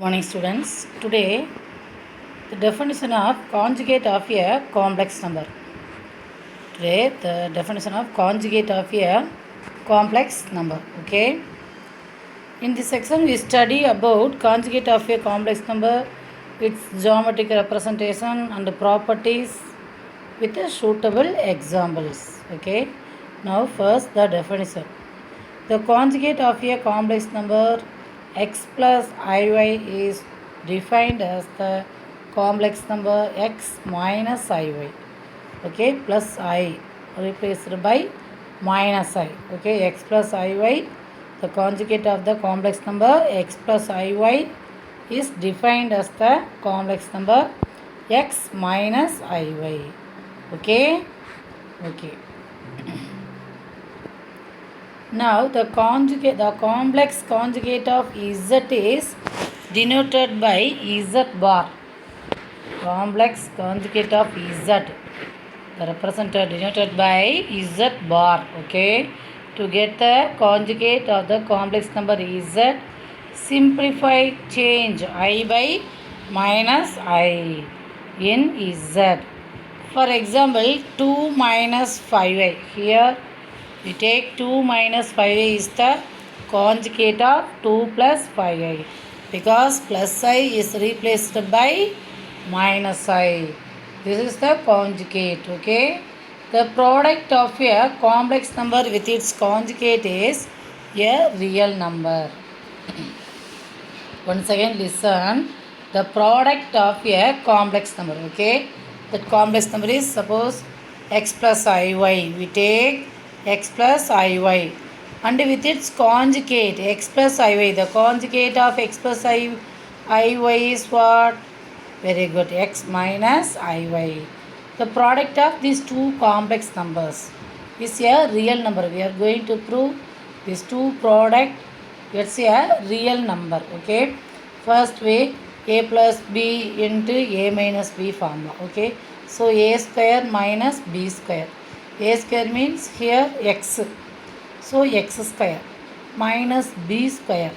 Morning students. Today the definition of conjugate of a complex number. Today the definition of conjugate of a complex number. Okay. In this section we study about conjugate of a complex number, its geometric representation and properties with suitable examples. Okay. Now first the definition. The conjugate of a complex number x plus iy is defined as the complex number x minus iy. Okay, plus I replaced by minus I. Okay, x plus iy, the conjugate of the complex number x plus iy is defined as the complex number x minus iy. Okay, okay. Now the complex conjugate of z is denoted by z bar. Complex conjugate of z, the represented denoted by z bar. Okay, to get the conjugate of the complex number z, simplify, change I by minus I in z. For example, 2 minus 5i. Here we take 2 minus 5i is the conjugate of 2 plus 5i, because plus I is replaced by minus I. This is the conjugate. Okay. The product of a complex number with its conjugate is a real number. Once again listen. The product of a complex number. Okay. That complex number is, suppose x plus iy. We take x plus iy, and with its conjugate x plus iy. The conjugate of x plus iy is what? Very good. X minus iy. The product of these two complex numbers is a real number. We are going to prove these two product. It's a real number. Okay. First way, a plus b into a minus b formula. Okay. So a square minus b square. A square means here x. So x square minus b square.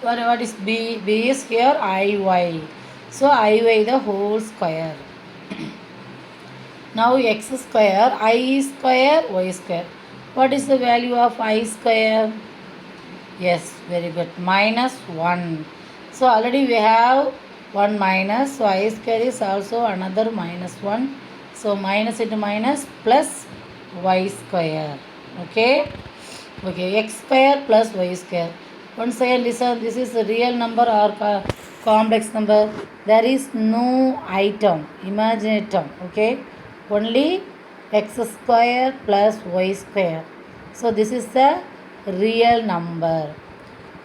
What is b? B is here iy. So iy the whole square. Now x square, I square, y square. What is the value of I square? Yes, very good. Minus 1. So already we have 1 minus. So I square is also another minus 1. So minus into minus plus y square. Okay. Okay. X square plus y square. Once again listen. This is a real number or complex number. There is no item, imaginary term. Okay. Only x square plus y square. So this is the real number.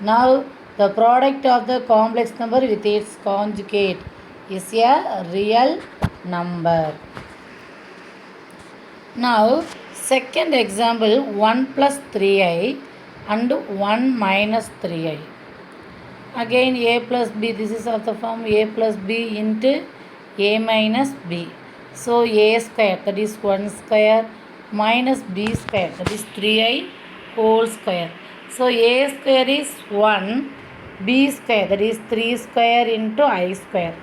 Now the product of the complex number with its conjugate is a real number. Now second example, 1 plus 3i and 1 minus 3i. Again a plus b, this is of the form a plus b into a minus b. So a square, that is 1 square, minus b square, that is 3i whole square. So a square is 1, b square, that is 3 square into I square.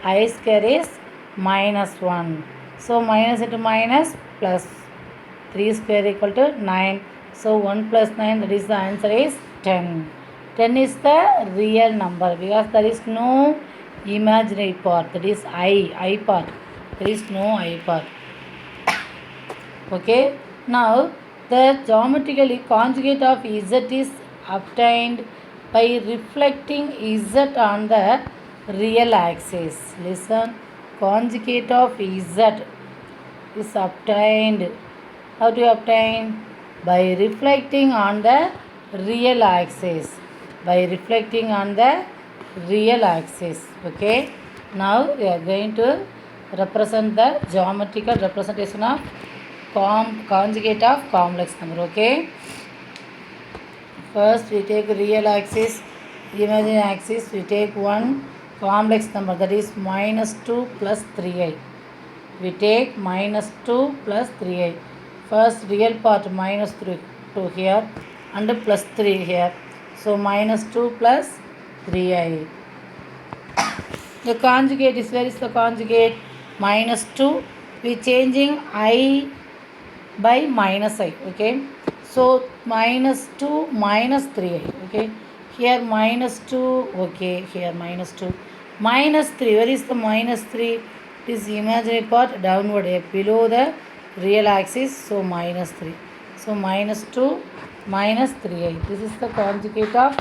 I square is minus 1. So minus into minus plus 3 square equal to 9. So 1 plus 9, that is the answer is 10. 10 is the real number because there is no imaginary part, that is I part. There is no I part. Okay. Now the geometrically conjugate of z is obtained by reflecting z on the real axis. Listen. Conjugate of z is obtained. How to obtain? By reflecting on the real axis. By reflecting on the real axis. Okay. Now we are going to represent the geometrical representation of conjugate of complex number. Okay. First we take real axis, imaginary axis. We take one complex number, that is minus 2 plus 3i. We take minus 2 plus 3i. First real part minus 2 here and plus 3 here. So minus 2 plus 3i. The conjugate is, where is the conjugate? Minus 2. We changing I by minus I. Okay. So minus 2 minus 3I. Okay. Here minus 2. Okay. Here minus 2. Minus 3. Where is the minus 3? This imaginary part downward, below the real axis. So minus 3. So minus 2 minus 3I. This is the conjugate of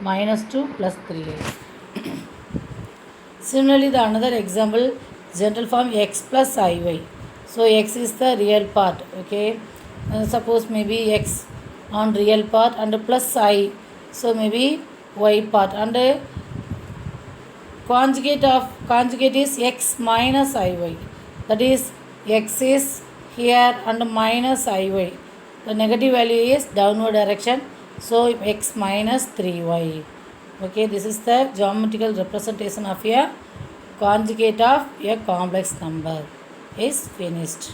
minus 2 plus 3I. Similarly, the another example, general form x plus iy. So x is the real part. Okay. Suppose maybe x on real part and plus I. So maybe y part, and conjugate is x minus iy. That is x is here and minus iy. The negative value is downward direction. So x minus 3y. Okay, this is the geometrical representation of a conjugate of a complex number is finished.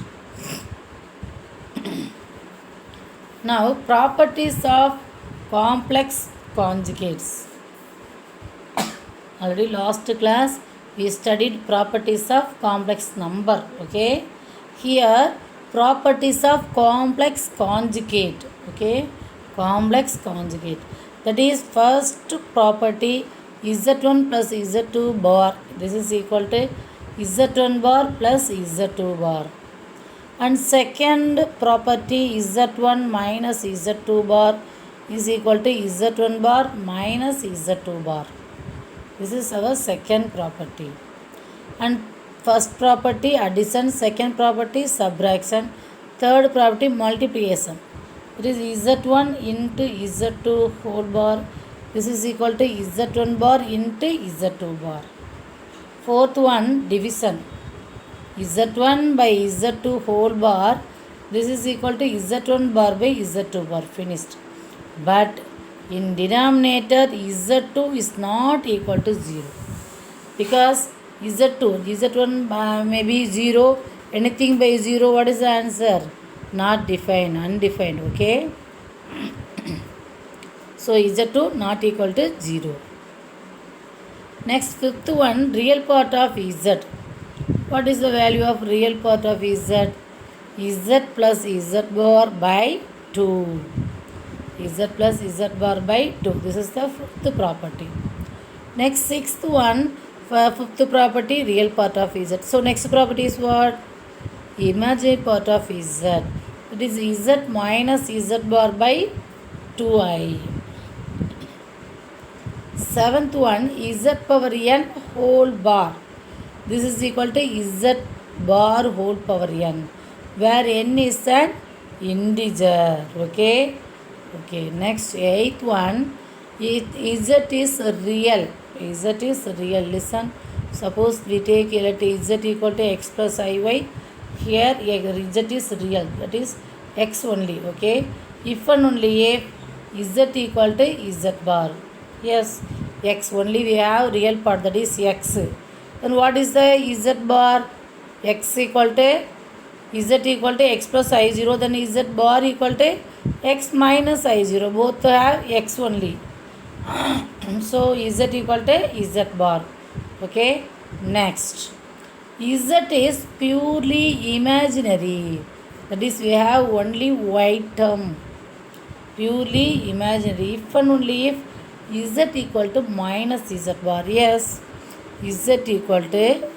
Now, properties of complex conjugates. Already last class we studied properties of complex number. Okay, here properties of complex conjugate. Okay, complex conjugate. That is, first property z1 plus z2 bar. This is equal to z1 bar plus z2 bar. And second property z1 minus z2 bar is equal to z1 bar minus z2 bar. This is our second property. And first property addition, second property subtraction, third property multiplication. It is z1 into z2 whole bar. This is equal to z1 bar into z2 bar. Fourth one, division. z1 by z2 whole bar. This is equal to z1 bar by z2 bar. Finished. But in denominator, z2 is not equal to 0. Because z1 may be 0. Anything by 0, what is the answer? Not defined, undefined. Okay. So z2 not equal to 0. Next, fifth one, real part of z. What is the value of real part of z? Z plus z bar by 2. Z plus z bar by 2. This is the fifth property. Next, sixth one, fifth property, real part of z. So next property is what? Imaginary part of z. It is z minus z bar by 2i. Seventh one, z power n whole bar. This is equal to z bar whole power n, where n is an integer. Okay. Okay. Next, eighth one, z is real. Z is real. Listen. Suppose we take z equal to x plus iy. Here z is real. That is x only. Okay. If and only if z equal to z bar. Yes, x only we have real part, that is x. Then what is the z bar? X equal to z equal to x plus I0. Then z bar equal to x minus I0. Both have x only. So z equal to z bar. Okay. Next, z is purely imaginary. That is, we have only white term. Purely imaginary. If and only if z equal to minus z bar. Yes, z equal to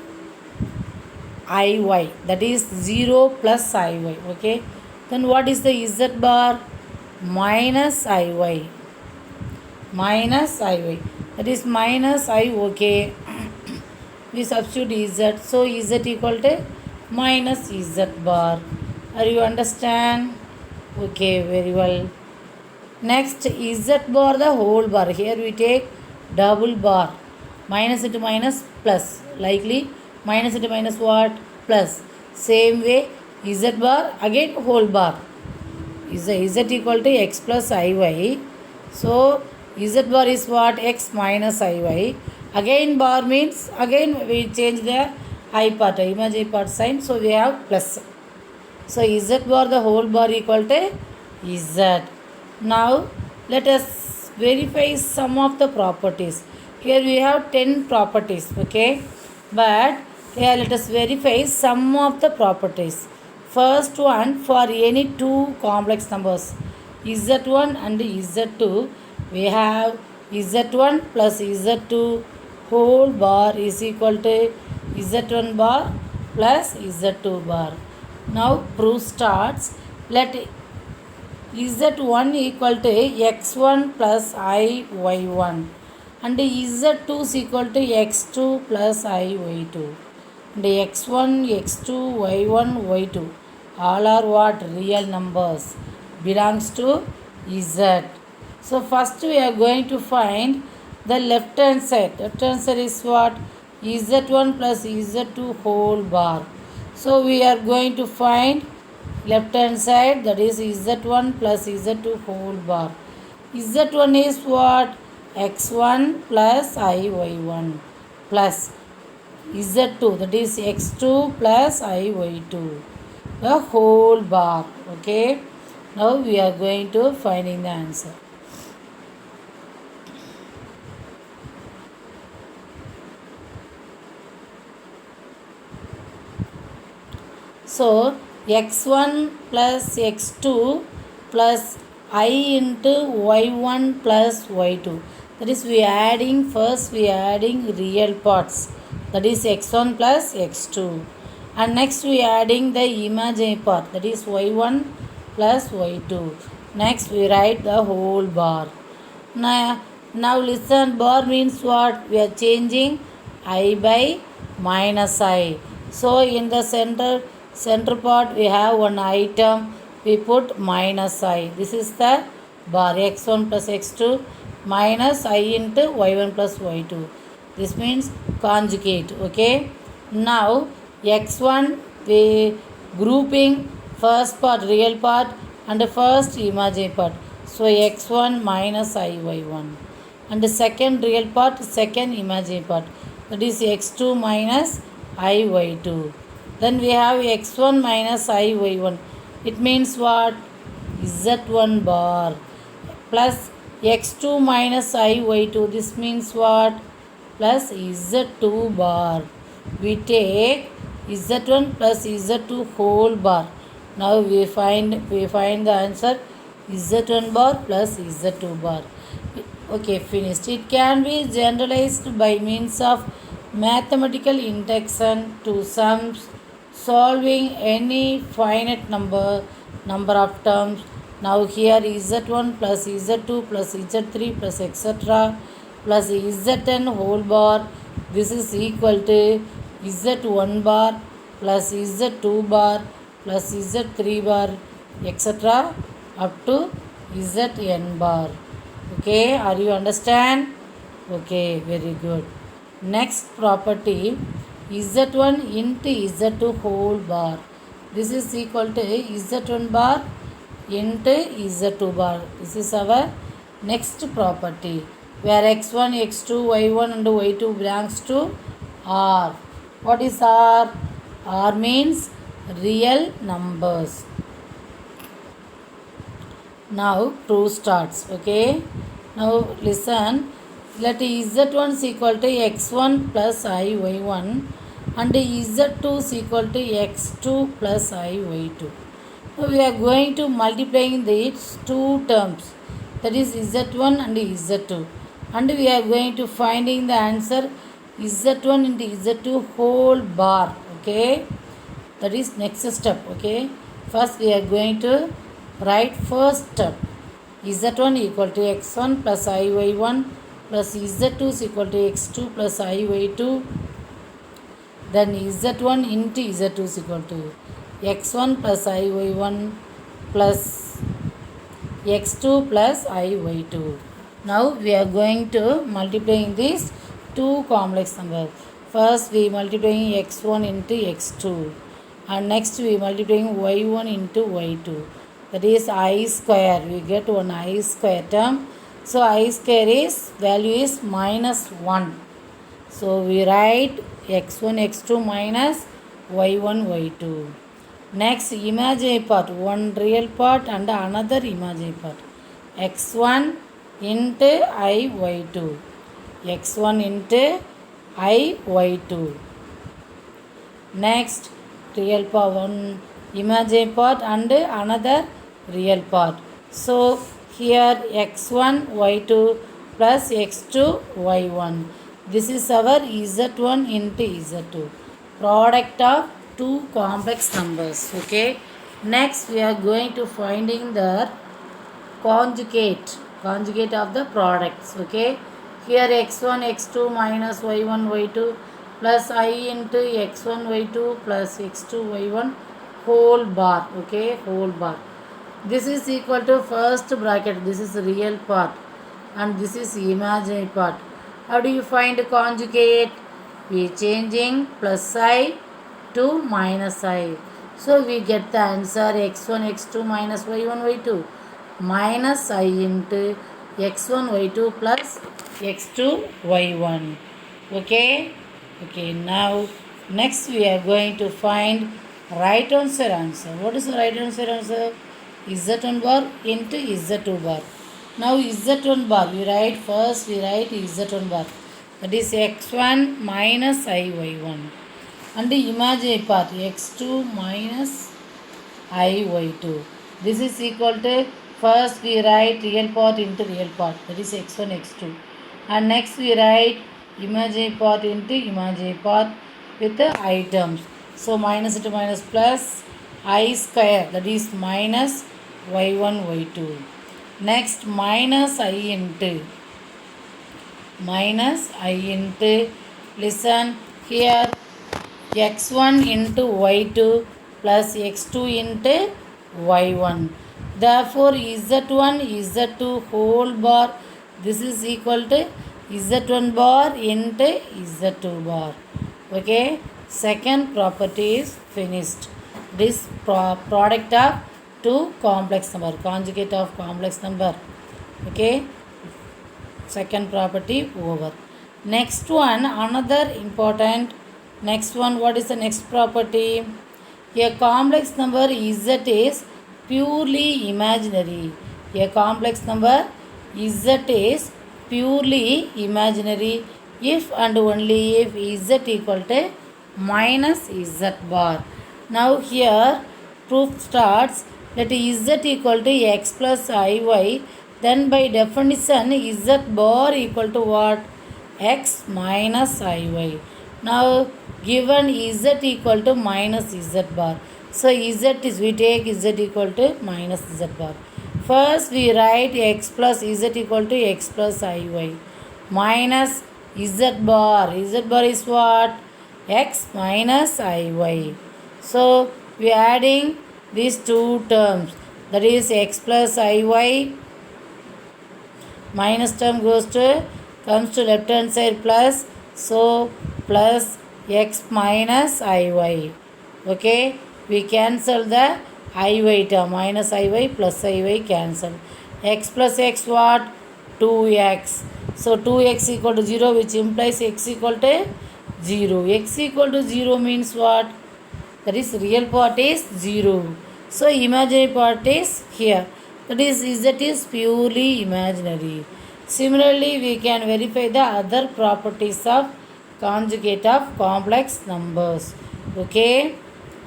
iy. That is 0 plus iy. Okay. Then what is the z bar? Minus iy. Minus iy. That is minus I. Okay. We substitute z. So z equal to minus z bar. Are you understand? Okay, very well. Next, z bar the whole bar. Here we take double bar. Minus into minus plus. Likely minus into minus what? Plus. Same way z bar again whole bar. Z equal to x plus iy. So z bar is what? X minus iy. Again bar means again we change the I part, imaginary part sign. So we have plus. So z bar the whole bar equal to z. Now let us verify some of the properties. Here we have 10 properties. Okay. But here let us verify some of the properties. First one, for any two complex numbers z1 and z2, we have z1 plus z2 whole bar is equal to z1 bar plus z2 bar. Now proof starts. Let z1 equal to x1 plus I y1 and z2 is equal to x2 plus I y2 and x1 x2 y1 y2 all are what real numbers belongs to z. So first we are going to find the left hand side. Left hand side is what? z1 plus z2 whole bar. So we are going to find left hand side, that is z1 plus z2 whole bar. z1 is what? x1 plus iy1 plus z2, that is x2 plus iy2, the whole bar. Okay, now we are going to finding the answer. So x1 plus x2 plus I into y1 plus y2, that is we are adding, first we are adding real parts, that is x1 plus x2, and next we are adding the imaginary part, that is y1 plus y2. Next we write the whole bar. Now listen, bar means what? We are changing I by minus I. So in the center part we have one item, we put minus I. This is the bar, x1 plus x2 minus I into y1 plus y2. This means conjugate. Okay, now x1 we grouping first part real part and the first imaginary part. So x1 minus I y1 and the second real part, second imaginary part, that is x2 minus I y2. Then we have x1 minus I y1. It means what? z1 bar plus x2 minus I y2. This means what? Plus z2 bar. We take z1 plus z2 whole bar. Now we find the answer z1 bar plus z2 bar. Okay, finished. It can be generalized by means of mathematical induction to sums, solving any finite number of terms. Now here z1 plus z2 plus z3 plus etc plus zn whole bar. This is equal to z1 bar plus z2 bar plus z3 bar etc up to zn bar. Okay, are you understand? Okay, very good. Next property, z1 into z2 whole bar. This is equal to z1 bar into z2 bar. This is our next property, where x1, x2, y1 and y2 belongs to R. What is R? R means real numbers. Now proof starts. Okay, now listen. Let z1 is equal to x1 plus I y1 and z2 is equal to x2 plus I y2. So we are going to multiplying these two terms, that is z1 and z2, and we are going to finding the answer z1 into z2 whole bar. Okay, that is next step. Okay, first we are going to write first step, z1 equal to x1 plus I y1 plus z2 is equal to x2 plus I y2. Then z1 into z2 is equal to x1 plus I y1 plus x2 plus I y2. Now we are going to multiplying these two complex numbers. First we multiplying x1 into x2 and next we multiplying y1 into y2. That is I square. We get one I square term. So I square is value is minus 1. So we write x1 x2 minus y1 y2. Next imaginary part, one real part and another imaginary part. x1 into I y2. x1 into I y2. Next, real part one imaginary part and another real part. So here x1 y2 plus x2 y1. This is our z1 into z2. Product of two complex numbers. Okay. Next we are going to finding the conjugate of the products. Okay, here x1 x2 minus y1 y2 plus I into x1 y2 plus x2 y1 whole bar. Okay, whole bar, this is equal to first bracket, this is real part and this is imaginary part. How do you find conjugate? We changing plus I to minus I, so we get the answer x1 x2 minus y1 y2 minus I into x1 y2 plus x2 y1. Okay, okay, now next we are going to find right answer. What is the right answer? Z1 bar into Z2 bar. Now Z1 bar we write first, we write Z1 bar, that is x1 minus iy1, and the imaginary part x2 minus iy2. This is equal to, first we write real part into real part, that is x1 x2, and next we write imaginary part into imaginary part with the items. So minus into minus plus I square, that is minus y1 y2. Next minus I into listen here, x1 into y2 plus x2 into y1. Therefore z1 z2 whole bar, this is equal to z1 bar into z2 bar. Okay, second property is finished. This product of two complex number, conjugate of complex number. Okay, second property over. Next one, another important. Next one, what is the next property? A complex number z is purely imaginary. A complex number z is purely imaginary if and only if z equal to minus z bar. Now here proof starts, let z equal to x plus iy, then by definition z bar equal to what? X minus iy. Now given z equal to minus z bar, so z is, we take z equal to minus z bar. First we write x plus z equal to x plus iy minus z bar. Z bar is what? X minus iy. So we are adding these two terms, that is x plus iy, minus term comes to left hand side plus, so plus x minus iy. Okay, we cancel the iy term, minus iy plus iy cancel. X plus x what? 2x. So 2x equal to 0, which implies x equal to 0. X equal to 0 means what? That is real part is 0. So imaginary part is here. That is z is purely imaginary. Similarly, we can verify the other properties of conjugate of complex numbers. Okay.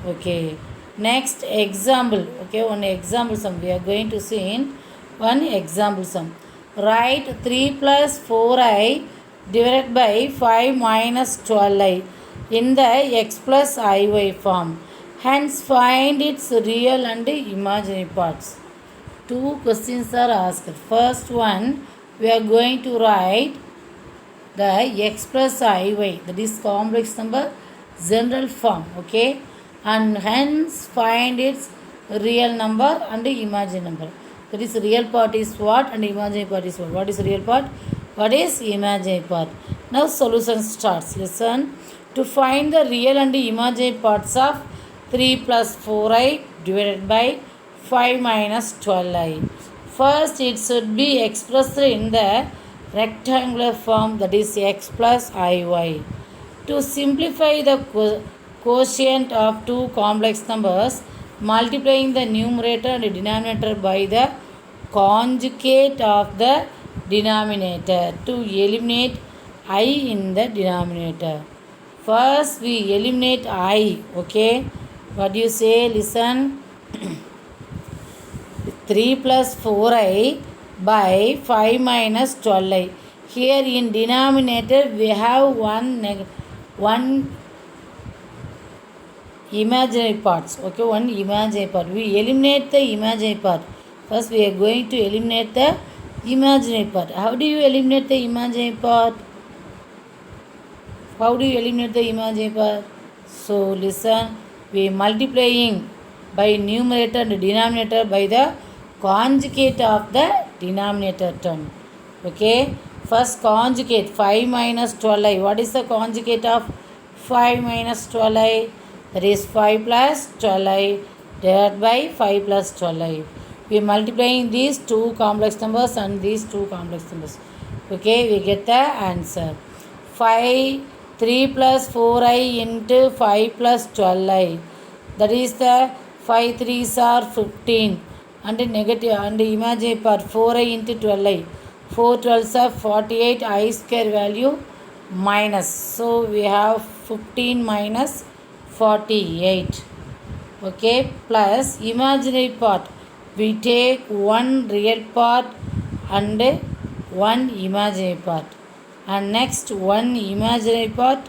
Okay. Next example. Okay, one example sum. We are going to see in one example sum. Write 3 plus 4i divided by 5 minus 12i in the x plus iy form. Hence find its real and imaginary parts. Two questions are asked. First one, we are going to write the x plus iy, that is complex number general form. Okay, and hence find its real number and imaginary number. That is real part is what and imaginary part is what. What is real part? What is imaginary part? Now solution starts. Listen. To find the real and imaginary parts of 3 plus 4i divided by 5 minus 12i. First it should be expressed in the rectangular form, that is x plus iy. To simplify the quotient of two complex numbers, multiplying the numerator and denominator by the conjugate of the denominator to eliminate I in the denominator. First we eliminate I. Okay, what do you say? Listen. 3 plus 4i by 5 minus 12i. Here in denominator we have one imaginary parts. Okay, one imaginary part. We eliminate the imaginary part. First we are going to eliminate the imaginary part. How do you eliminate the imaginary part? How do you eliminate the imaginary part? So listen, we multiplying by numerator and denominator by the conjugate of the denominator term. Okay, first conjugate 5 minus 12i. What is the conjugate of 5 minus 12i? That is 5 plus 12i divided by 5 plus 12i. We are multiplying these two complex numbers and these two complex numbers. Okay, we get the answer. 3 plus 4i into 5 plus 12i. That is the 5 3s are 15 and negative and imaginary part 4i into 12i. 4 12s are 48, I square value minus. So we have 15 minus 48. Okay, plus imaginary part. We take one real part and one imaginary part. And next one imaginary part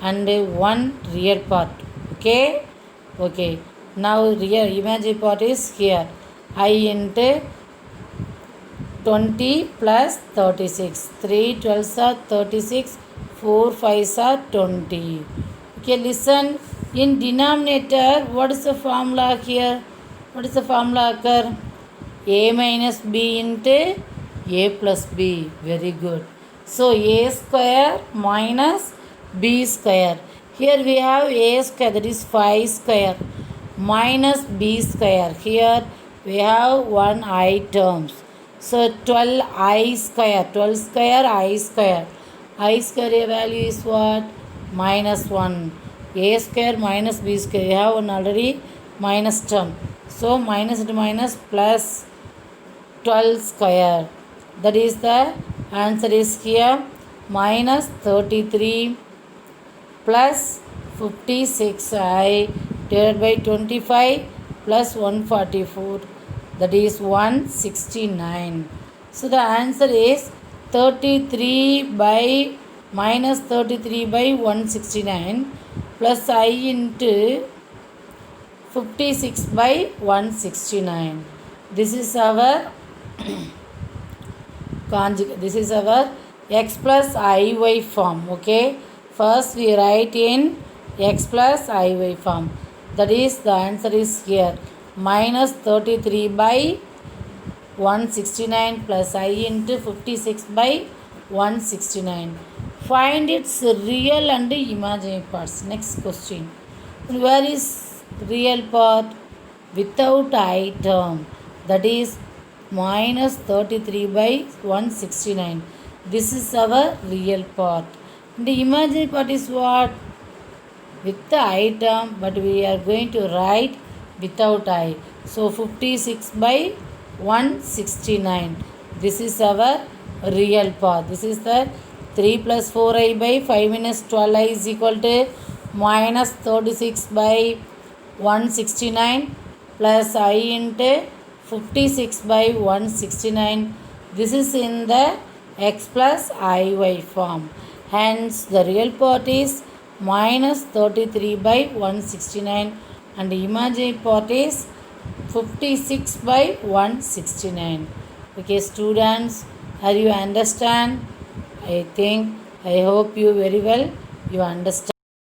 and one real part. Okay, okay. Now real imaginary part is here. I into 20 plus 36. 3 12s are 36. 4 5s are 20. Okay, listen. In denominator, what is the formula here? What is the formula occur? A minus b into a plus b. Very good. So a square minus b square. Here we have a square, that is 5 square, minus b square. Here we have one I terms. So 12i square. 12 square I square. I square value is what? Minus 1. A square minus b square. You have one already minus term. So minus into minus plus 12 square. That is the answer is here. Minus 33 plus 56i divided by 25 plus 144. That is 169. So the answer is 33 by minus 33 by 169 plus I into 56 by 169. This is our conjugate. This is our x plus iy form. Okay, first we write in x plus iy form. That is the answer is here. Minus 33 by 169 plus I into 56 by 169. Find its real and imaginary parts. Next question. Where is real part? Without I term. That is minus 33 by 169. This is our real part. The imaginary part is what? With the I term, but we are going to write without I. So 56 by 169. This is our real part. This is the 3 plus 4i by 5 minus 12i is equal to minus 36 by 169 plus I into 56 by 169. This is in the x plus iy form. Hence the real part is minus 33 by 169 and the imaginary part is 56 by 169. Okay, students, are you understand? I hope you very well you understand.